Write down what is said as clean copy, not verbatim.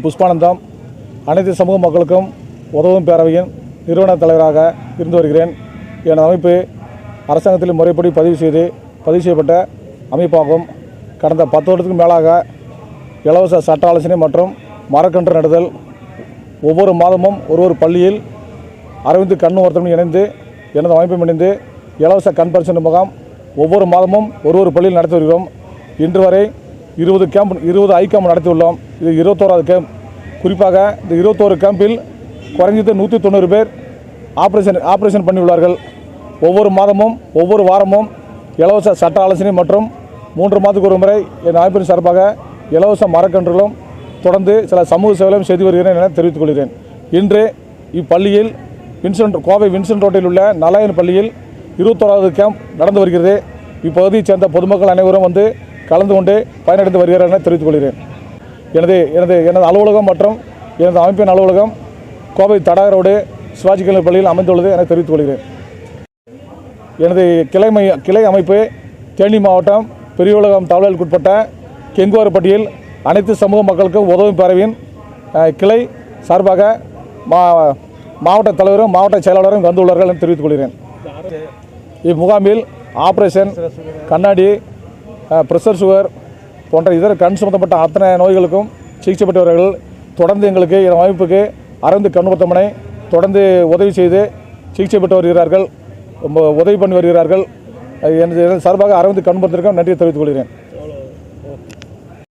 புஷ்பானந்தம். அனைத்து சமூக மக்களுக்கும் உதவும் பேரவையின் நிறுவன தலைவராக இருந்து வருகிறேன். எனது அமைப்பு அரசாங்கத்தில் முறைப்படி பதிவு செய்யப்பட்ட அமைப்பாகும். கடந்த 10 வருடத்துக்கு மேலாக இலவச சட்ட ஆலோசனை மற்றும் மரக்கன்று நடுதல், ஒவ்வொரு மாதமும் ஒரு பள்ளியில் அரவிந்த் கண் மருத்துவமனை இணைந்து எனது அமைப்பும் இணைந்து இலவச கண் பரிசோதனை முகாம் ஒவ்வொரு மாதமும் ஒரு பள்ளியில் நடத்தி வருகிறோம். இன்று வரை 20 ஐ கேம்ப் நடத்தியுள்ளோம். இது 21வது கேம்ப். குறிப்பாக இந்த 21 கேம்பில் குறைஞ்சது 190 பேர் ஆப்ரேஷன் பண்ணியுள்ளார்கள். ஒவ்வொரு மாதமும் ஒவ்வொரு வாரமும் இலவச சட்ட ஆலோசனை மற்றும் 3 மாதத்துக்கு ஒரு முறை என் அமைப்பின் சார்பாக இலவச மரக்கன்றுகளும் தொடர்ந்து சில சமூக சேவைகளும் செய்து வருகிறேன் என தெரிவித்துக் கொள்கிறேன். இன்று இப்பள்ளியில் கோவை வின்சென்ட் ரோட்டில் உள்ள நலாயன் பள்ளியில் 21வது கேம்ப் நடந்து வருகிறது. இப்பகுதியைச் சேர்ந்த பொதுமக்கள் அனைவரும் வந்து கலந்து கொண்டு பயனடைந்து வருகிறார் என தெரிவித்துக் கொள்கிறேன். எனது அலுவலகம் மற்றும் எனது அமைப்பின் அலுவலகம் கோவை தடாக ரோடு சிவாஜி கல்லூரி பள்ளியில் அமைந்துள்ளது என தெரிவித்துக் கொள்கிறேன். எனது கிளை அமைப்பு தேனி மாவட்டம் பெரியகுளம் தாலுகாவுக்குட்பட்ட கெங்குவார்பட்டியில் அனைத்து சமூக மக்களுக்கும் உதவும் பேரவையின் கிளை சார்பாக மாவட்ட தலைவரும் மாவட்ட செயலாளரும் வந்துள்ளார்கள் என தெரிவித்துக் கொள்கிறேன். இம்முகாமில் ஆப்ரேஷன், கண்ணாடி, பிரஷர், சுகர் போன்ற இதர கண் சம்பந்தப்பட்ட அத்தனை நோய்களுக்கும் சிகிச்சை பெற்றவர்கள். தொடர்ந்து எங்களுக்கு என் அமைப்புக்கு அரவிந்த் கண் மருத்துவமனை தொடர்ந்து உதவி செய்து சிகிச்சை பெற்று வருகிறார்கள், உதவி பண்ணி வருகிறார்கள். எனது சார்பாக அரவிந்த் கண் மருத்துவமனைக்கும் நன்றி தெரிவித்துக் கொள்கிறேன்.